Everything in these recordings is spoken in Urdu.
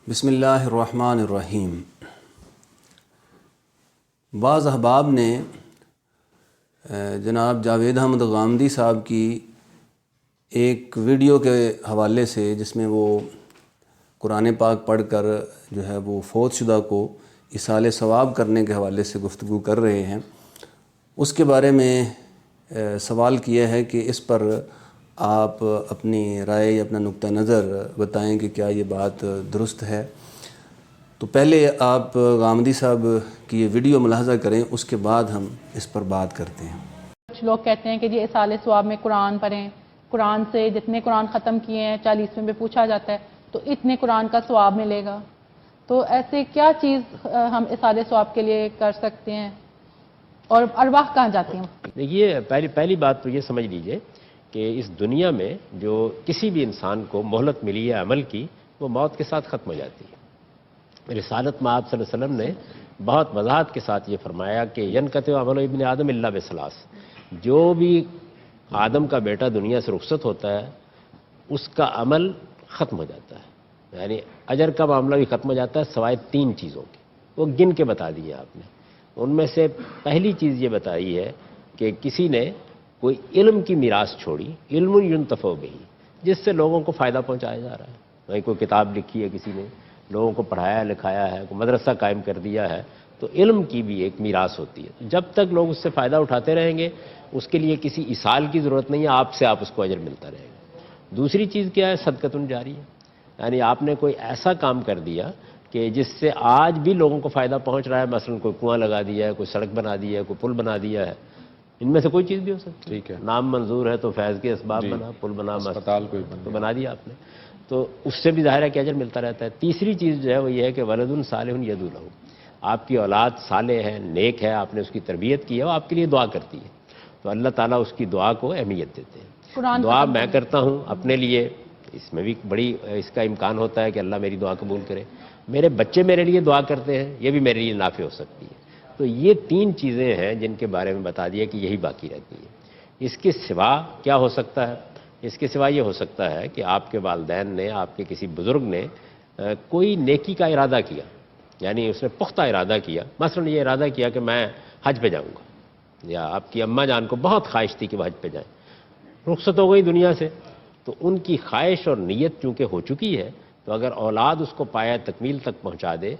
بسم اللہ الرحمن الرحیم۔ بعض احباب نے جناب جاوید احمد غامدی صاحب کی ایک ویڈیو کے حوالے سے، جس میں وہ قرآن پاک پڑھ کر جو ہے وہ فوت شدہ کو ایصال ثواب کرنے کے حوالے سے گفتگو کر رہے ہیں، اس کے بارے میں سوال کیا ہے کہ اس پر آپ اپنی رائے یا اپنا نقطہ نظر بتائیں کہ کیا یہ بات درست ہے۔ تو پہلے آپ غامدی صاحب کی یہ ویڈیو ملاحظہ کریں، اس کے بعد ہم اس پر بات کرتے ہیں۔ کچھ لوگ کہتے ہیں کہ جی ایصال ثواب میں قرآن پڑھیں، قرآن سے جتنے قرآن ختم کیے ہیں 40ویں میں پوچھا جاتا ہے تو اتنے قرآن کا ثواب ملے گا۔ تو ایسے کیا چیز ہم ایصال ثواب کے لیے کر سکتے ہیں اور ارواح کہاں جاتی ہیں؟ دیکھیے، پہلی بات تو یہ سمجھ لیجئے کہ اس دنیا میں جو کسی بھی انسان کو مہلت ملی ہے عمل کی، وہ موت کے ساتھ ختم ہو جاتی ہے۔ رسالت میں آپ صلی اللہ علیہ وسلم نے بہت وضاحت کے ساتھ یہ فرمایا کہ ینقطع عمل ابن آدم الا بثلاث، جو بھی آدم کا بیٹا دنیا سے رخصت ہوتا ہے اس کا عمل ختم ہو جاتا ہے، یعنی اجر کا معاملہ بھی ختم ہو جاتا ہے سوائے 3 چیزوں کے، وہ گن کے بتا دیے آپ نے۔ ان میں سے پہلی چیز یہ بتائی ہے کہ کسی نے کوئی علم کی میراث چھوڑی، علم ينتفع بہ، جس سے لوگوں کو فائدہ پہنچایا جا رہا ہے۔ کوئی کتاب لکھی ہے کسی نے، لوگوں کو پڑھایا لکھایا ہے، کوئی مدرسہ قائم کر دیا ہے، تو علم کی بھی ایک میراث ہوتی ہے۔ جب تک لوگ اس سے فائدہ اٹھاتے رہیں گے، اس کے لیے کسی ایصال کی ضرورت نہیں ہے، آپ سے اس کو اجر ملتا رہے گا۔ دوسری چیز کیا ہے؟ صدقۃ جاریہ، یعنی آپ نے کوئی ایسا کام کر دیا کہ جس سے آج بھی لوگوں کو فائدہ پہنچ رہا ہے، مثلا کوئی کنواں لگا دیا ہے، کوئی سڑک بنا دی ہے، کوئی پل بنا دیا ہے، ان میں سے کوئی چیز بھی ہو سکتی ہے۔ ٹھیک ہے، نام منظور ہے تو فیض کے اسباب بنا، پل بنا، اسپتال کوئی تو بنا دیا آپ نے، تو اس سے بھی ظاہر ہے کہ اجر ملتا رہتا ہے۔ تیسری چیز جو ہے وہ یہ ہے کہ ولد صالح یدعو لہ، آپ کی اولاد صالح ہے، نیک ہے، آپ نے اس کی تربیت کی ہے، وہ آپ کے لیے دعا کرتی ہے، تو اللہ تعالیٰ اس کی دعا کو اہمیت دیتے ہیں۔ دعا میں کرتا ہوں اپنے لیے، اس میں بھی بڑی اس کا امکان ہوتا ہے کہ اللہ میری دعا قبول کرے، میرے بچے میرے لیے دعا کرتے ہیں، یہ بھی میرے لیے نافع ہو سکتی ہے۔ تو یہ 3 چیزیں ہیں جن کے بارے میں بتا دیا کہ یہی باقی رہتی ہے۔ اس کے سوا کیا ہو سکتا ہے؟ اس کے سوا یہ ہو سکتا ہے کہ آپ کے والدین نے، آپ کے کسی بزرگ نے کوئی نیکی کا ارادہ کیا، یعنی اس نے پختہ ارادہ کیا، مثلا یہ ارادہ کیا کہ میں حج پہ جاؤں گا، یا آپ کی اماں جان کو بہت خواہش تھی کہ وہ حج پہ جائیں، رخصت ہو گئی دنیا سے، تو ان کی خواہش اور نیت چونکہ ہو چکی ہے، تو اگر اولاد اس کو پایہ تکمیل تک پہنچا دے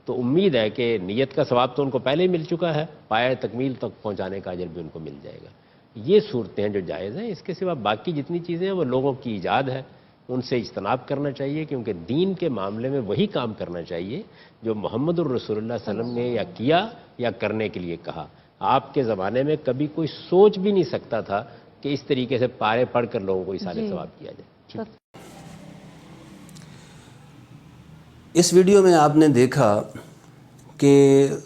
تو امید ہے کہ نیت کا ثواب تو ان کو پہلے ہی مل چکا ہے، پایہ تکمیل تک پہنچانے کا اجر بھی ان کو مل جائے گا۔ یہ صورتیں ہیں جو جائز ہیں۔ اس کے سوا باقی جتنی چیزیں ہیں وہ لوگوں کی ایجاد ہے، ان سے اجتناب کرنا چاہیے، کیونکہ دین کے معاملے میں وہی کام کرنا چاہیے جو محمد الرسول اللہ صلی اللہ علیہ وسلم نے یا کیا یا کرنے کے لیے کہا۔ آپ کے زمانے میں کبھی کوئی سوچ بھی نہیں سکتا تھا کہ اس طریقے سے پارے پڑھ کر لوگوں کو ایصال ثواب کیا جائے۔ اس ویڈیو میں آپ نے دیکھا کہ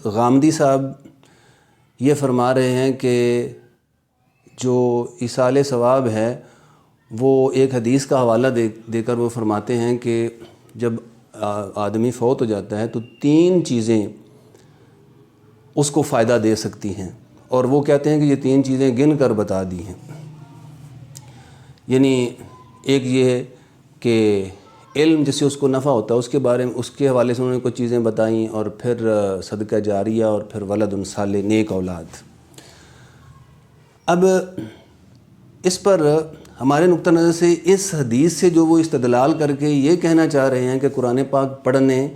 غامدی صاحب یہ فرما رہے ہیں کہ جو ایصال ثواب ہے وہ ایک حدیث کا حوالہ دے کر وہ فرماتے ہیں کہ جب آدمی فوت ہو جاتا ہے تو 3 چیزیں اس کو فائدہ دے سکتی ہیں، اور وہ کہتے ہیں کہ یہ 3 چیزیں گن کر بتا دی ہیں۔ یعنی ایک یہ ہے کہ علم جس سے اس کو نفع ہوتا ہے، اس کے بارے میں، اس کے حوالے سے انہوں نے کچھ چیزیں بتائیں، اور پھر صدقہ جاریہ، اور پھر ولد صالح، نیک اولاد۔ اب اس پر ہمارے نقطہ نظر سے اس حدیث سے جو وہ استدلال کر کے یہ کہنا چاہ رہے ہیں کہ قرآن پاک پڑھنے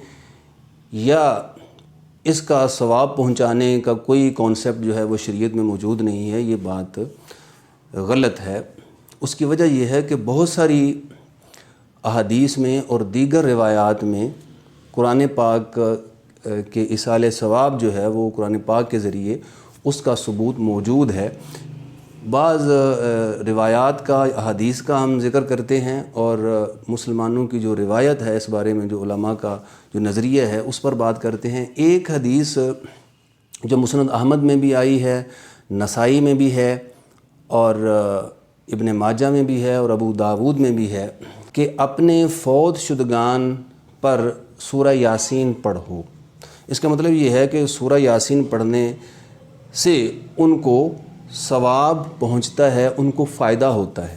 یا اس کا ثواب پہنچانے کا کوئی کانسیپٹ جو ہے وہ شریعت میں موجود نہیں ہے، یہ بات غلط ہے۔ اس کی وجہ یہ ہے کہ بہت ساری احادیث میں اور دیگر روایات میں قرآن پاک کے ایصال ثواب جو ہے وہ قرآن پاک کے ذریعے اس کا ثبوت موجود ہے۔ بعض روایات کا، احادیث کا ہم ذکر کرتے ہیں، اور مسلمانوں کی جو روایت ہے اس بارے میں، جو علماء کا جو نظریہ ہے اس پر بات کرتے ہیں۔ ایک حدیث جو مسند احمد میں بھی آئی ہے، نسائی میں بھی ہے، اور ابن ماجہ میں بھی ہے، اور ابو داود میں بھی ہے کہ اپنے فوت شدگان پر سورہ یاسین پڑھو۔ اس کا مطلب یہ ہے کہ سورہ یاسین پڑھنے سے ان کو ثواب پہنچتا ہے، ان کو فائدہ ہوتا ہے۔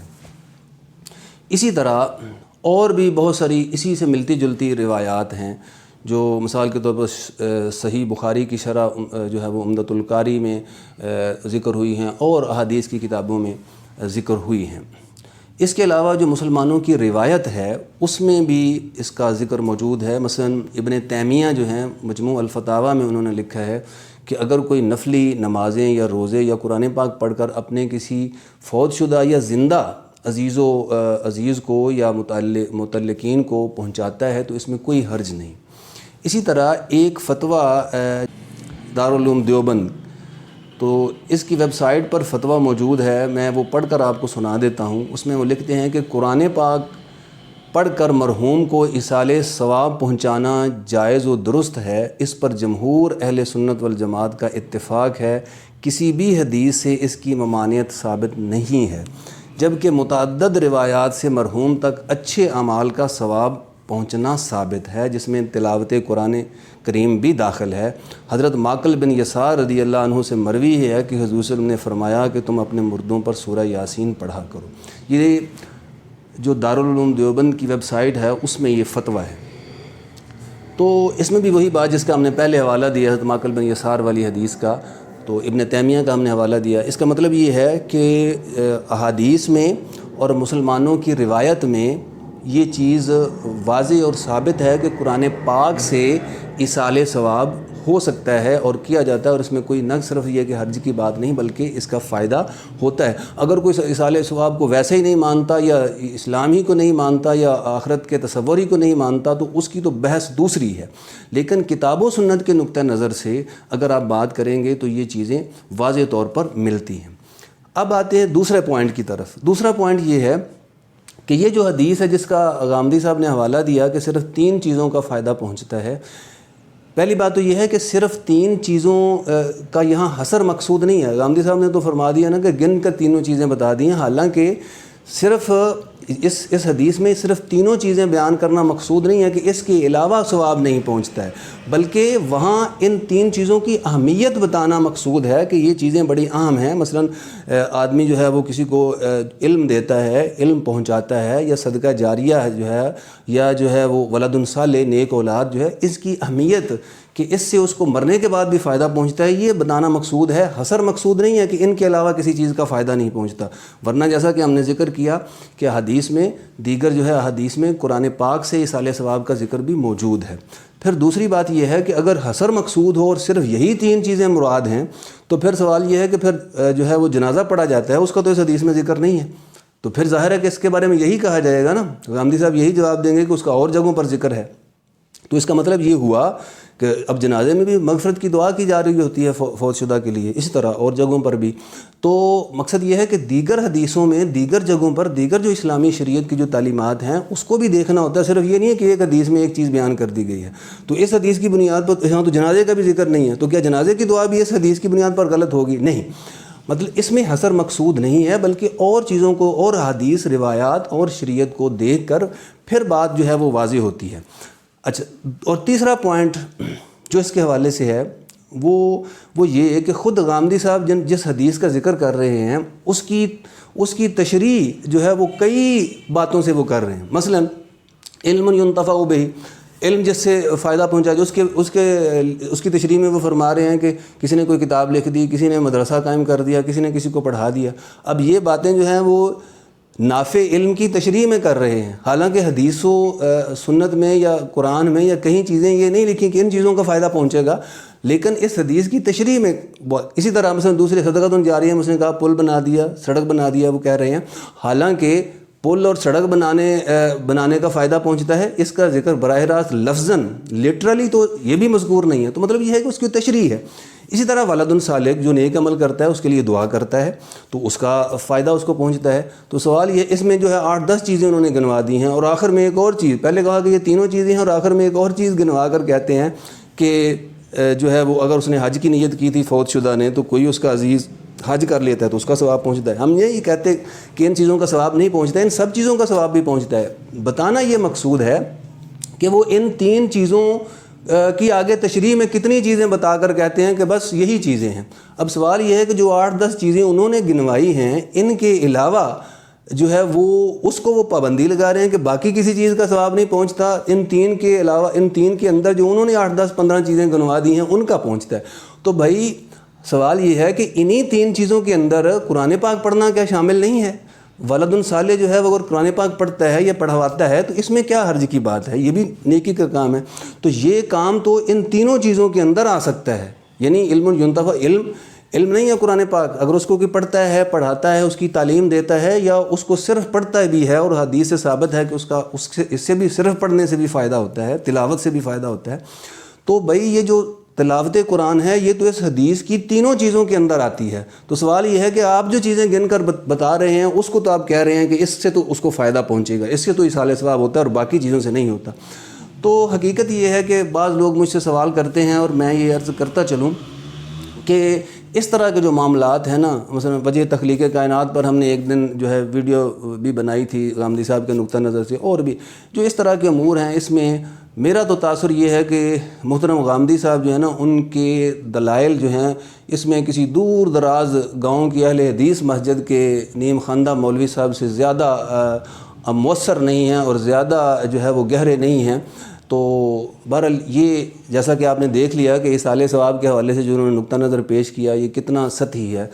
اسی طرح اور بھی بہت ساری اسی سے ملتی جلتی روایات ہیں جو مثال کے طور پر صحیح بخاری کی شرح جو ہے وہ عمدۃ القاری میں ذکر ہوئی ہیں اور احادیث کی کتابوں میں ذکر ہوئی ہیں۔ اس کے علاوہ جو مسلمانوں کی روایت ہے اس میں بھی اس کا ذکر موجود ہے۔ مثلا ابن تیمیہ جو ہیں مجموع الفتاویٰ میں انہوں نے لکھا ہے کہ اگر کوئی نفلی نمازیں یا روزے یا قرآن پاک پڑھ کر اپنے کسی فوت شدہ یا زندہ عزیز کو یا متعلقین کو پہنچاتا ہے تو اس میں کوئی حرج نہیں۔ اسی طرح ایک فتویٰ دارالعلوم دیوبند، تو اس کی ویب سائٹ پر فتویٰ موجود ہے، میں وہ پڑھ کر آپ کو سنا دیتا ہوں۔ اس میں وہ لکھتے ہیں کہ قرآن پاک پڑھ کر مرحوم کو ایصال ثواب پہنچانا جائز و درست ہے، اس پر جمہور اہل سنت والجماعت کا اتفاق ہے، کسی بھی حدیث سے اس کی ممانعت ثابت نہیں ہے، جبکہ متعدد روایات سے مرحوم تک اچھے اعمال کا ثواب پہنچنا ثابت ہے، جس میں تلاوت قرآن کریم بھی داخل ہے۔ حضرت ماقل بن یسار رضی اللہ عنہ سے مروی ہے کہ حضور صلی اللہ علیہ وسلم نے فرمایا کہ تم اپنے مردوں پر سورہ یاسین پڑھا کرو۔ یہ جو دارالعلوم دیوبند کی ویب سائٹ ہے اس میں یہ فتویٰ ہے۔ تو اس میں بھی وہی بات جس کا ہم نے پہلے حوالہ دیا حضرت ماقل بن یسار والی حدیث کا، تو ابن تیمیہ کا ہم نے حوالہ دیا۔ اس کا مطلب یہ ہے کہ احادیث میں اور مسلمانوں کی روایت میں یہ چیز واضح اور ثابت ہے کہ قرآن پاک سے ایصال ثواب ہو سکتا ہے اور کیا جاتا ہے، اور اس میں کوئی نہ صرف یہ کہ حرج کی بات نہیں بلکہ اس کا فائدہ ہوتا ہے۔ اگر کوئی ایصال ثواب کو ویسے ہی نہیں مانتا یا اسلام ہی کو نہیں مانتا یا آخرت کے تصور ہی کو نہیں مانتا تو اس کی تو بحث دوسری ہے، لیکن کتاب و سنت کے نقطہ نظر سے اگر آپ بات کریں گے تو یہ چیزیں واضح طور پر ملتی ہیں۔ اب آتے ہیں دوسرے پوائنٹ کی طرف۔ دوسرا پوائنٹ یہ ہے کہ یہ جو حدیث ہے جس کا غامدی صاحب نے حوالہ دیا کہ صرف 3 چیزوں کا فائدہ پہنچتا ہے، پہلی بات تو یہ ہے کہ صرف 3 چیزوں کا یہاں حصر مقصود نہیں ہے۔ غامدی صاحب نے تو فرما دیا نا کہ گن کر تینوں چیزیں بتا دی ہیں، حالانکہ صرف اس حدیث میں صرف تینوں چیزیں بیان کرنا مقصود نہیں ہے کہ اس کے علاوہ ثواب نہیں پہنچتا ہے، بلکہ وہاں ان 3 چیزوں کی اہمیت بتانا مقصود ہے کہ یہ چیزیں بڑی اہم ہیں۔ مثلا آدمی جو ہے وہ کسی کو علم دیتا ہے، علم پہنچاتا ہے، یا صدقہ جاریہ جو ہے، یا جو ہے وہ ولد صالح نیک اولاد جو ہے، اس کی اہمیت کہ اس سے اس کو مرنے کے بعد بھی فائدہ پہنچتا ہے، یہ بتانا مقصود ہے۔ حصر مقصود نہیں ہے کہ ان کے علاوہ کسی چیز کا فائدہ نہیں پہنچتا، ورنہ جیسا کہ ہم نے ذکر کیا کہ حدیث میں دیگر جو ہے حدیث میں قرآن پاک سے ایصال ثواب کا ذکر بھی موجود ہے۔ پھر دوسری بات یہ ہے کہ اگر حصر مقصود ہو اور صرف یہی 3 چیزیں مراد ہیں تو پھر سوال یہ ہے کہ پھر جو ہے وہ جنازہ پڑھا جاتا ہے، اس کا تو اس حدیث میں ذکر نہیں ہے، تو پھر ظاہر ہے کہ اس کے بارے میں یہی کہا جائے گا نا، غامدی صاحب یہی جواب دیں گے کہ اس کا اور جگہوں پر ذکر ہے۔ تو اس کا مطلب یہ ہوا کہ اب جنازے میں بھی مغفرت کی دعا کی جا رہی ہوتی ہے فوت شدہ کے لیے، اسی طرح اور جگہوں پر بھی۔ تو مقصد یہ ہے کہ دیگر حدیثوں میں دیگر جگہوں پر دیگر جو اسلامی شریعت کی جو تعلیمات ہیں اس کو بھی دیکھنا ہوتا ہے، صرف یہ نہیں ہے کہ ایک حدیث میں ایک چیز بیان کر دی گئی ہے تو اس حدیث کی بنیاد پر یہاں تو جنازے کا بھی ذکر نہیں ہے، تو کیا جنازے کی دعا بھی اس حدیث کی بنیاد پر غلط ہوگی؟ نہیں، مطلب اس میں حصر مقصود نہیں ہے، بلکہ اور چیزوں کو اور حدیث روایات اور شریعت کو دیکھ کر پھر بات جو ہے وہ واضح ہوتی ہے۔ اچھا، اور تیسرا پوائنٹ جو اس کے حوالے سے ہے وہ یہ ہے کہ خود غامدی صاحب جس حدیث کا ذکر کر رہے ہیں اس کی تشریح جو ہے وہ کئی باتوں سے وہ کر رہے ہیں۔ مثلا علم ينتفع به، علم جس سے فائدہ پہنچا، جو اس کی تشریح میں وہ فرما رہے ہیں کہ کسی نے کوئی کتاب لکھ دی، کسی نے مدرسہ قائم کر دیا، کسی نے کسی کو پڑھا دیا۔ اب یہ باتیں جو ہیں وہ نافع علم کی تشریح میں کر رہے ہیں، حالانکہ حدیث و سنت میں یا قرآن میں یا کہیں چیزیں یہ نہیں لکھی کہ ان چیزوں کا فائدہ پہنچے گا، لیکن اس حدیث کی تشریح میں اسی طرح مثلا دوسری صدقۃ جاریہ میں اس نے کہا پل بنا دیا، سڑک بنا دیا، وہ کہہ رہے ہیں حالانکہ پل اور سڑک بنانے کا فائدہ پہنچتا ہے، اس کا ذکر براہ راست لفظاً لٹرلی تو یہ بھی مذکور نہیں ہے، تو مطلب یہ ہے کہ اس کی تشریح ہے۔ اسی طرح ولد صالح جو نیک عمل کرتا ہے اس کے لیے دعا کرتا ہے تو اس کا فائدہ اس کو پہنچتا ہے۔ تو سوال یہ اس میں جو ہے 8-10 چیزیں انہوں نے گنوا دی ہیں، اور آخر میں ایک اور چیز، پہلے کہا کہ یہ تینوں چیزیں ہیں اور آخر میں ایک اور چیز گنوا کر کہتے ہیں کہ جو ہے وہ اگر اس نے حج کی نیت کی تھی فوت شدہ نے تو کوئی اس کا عزیز حج کر لیتا ہے تو اس کا ثواب پہنچتا ہے۔ ہم یہی کہتے کہ ان چیزوں کا ثواب نہیں پہنچتا، ان سب چیزوں کا ثواب بھی پہنچتا ہے۔ بتانا یہ مقصود ہے کہ وہ ان 3 چیزوں کی آگے تشریح میں کتنی چیزیں بتا کر کہتے ہیں کہ بس یہی چیزیں ہیں۔ اب سوال یہ ہے کہ جو 8-10 چیزیں انہوں نے گنوائی ہیں ان کے علاوہ جو ہے وہ اس کو وہ پابندی لگا رہے ہیں کہ باقی کسی چیز کا ثواب نہیں پہنچتا، ان 3 کے علاوہ ان 3 کے اندر جو انہوں نے 8 10 15 چیزیں گنوا دی ہیں ان کا پہنچتا ہے۔ تو بھائی سوال یہ ہے کہ انہی 3 چیزوں کے اندر قرآن پاک پڑھنا کیا شامل نہیں ہے؟ ولد صالح جو ہے وہ اگر قرآن پاک پڑھتا ہے یا پڑھواتا ہے تو اس میں کیا حرج کی بات ہے؟ یہ بھی نیکی کا کام ہے۔ تو یہ کام تو ان تینوں چیزوں کے اندر آ سکتا ہے، یعنی علم ینتفع، علم نہیں ہے قرآن پاک، اگر اس کو کوئی پڑھتا ہے، پڑھاتا ہے، اس کی تعلیم دیتا ہے، یا اس کو صرف پڑھتا بھی ہے اور حدیث سے ثابت ہے کہ اس سے بھی صرف پڑھنے سے بھی فائدہ ہوتا ہے، تلاوت سے بھی فائدہ ہوتا ہے، تو بھائی یہ جو تلاوت قرآن ہے یہ تو اس حدیث کی تینوں چیزوں کے اندر آتی ہے۔ تو سوال یہ ہے کہ آپ جو چیزیں گن کر بتا رہے ہیں اس کو تو آپ کہہ رہے ہیں کہ اس سے تو اس کو فائدہ پہنچے گا، اس سے تو ایصال ثواب ہوتا ہے اور باقی چیزوں سے نہیں ہوتا۔ تو حقیقت یہ ہے کہ بعض لوگ مجھ سے سوال کرتے ہیں اور میں یہ عرض کرتا چلوں کہ اس طرح کے جو معاملات ہیں نا، مثلا وجہ تخلیق کائنات پر ہم نے ایک دن جو ہے ویڈیو بھی بنائی تھی غامدی صاحب کے نقطہ نظر سے، اور بھی جو اس طرح کے امور ہیں، اس میں میرا تو تاثر یہ ہے کہ محترم غامدی صاحب جو ہے نا ان کے دلائل جو ہیں اس میں کسی دور دراز گاؤں کی اہل حدیث مسجد کے نیم خواندہ مولوی صاحب سے زیادہ مؤثر نہیں ہیں اور زیادہ جو ہے وہ گہرے نہیں ہیں۔ تو بہرحال یہ جیسا کہ آپ نے دیکھ لیا کہ ایصال ثواب کے حوالے سے جو انہوں نے نقطہ نظر پیش کیا یہ کتنا سطحی ہے،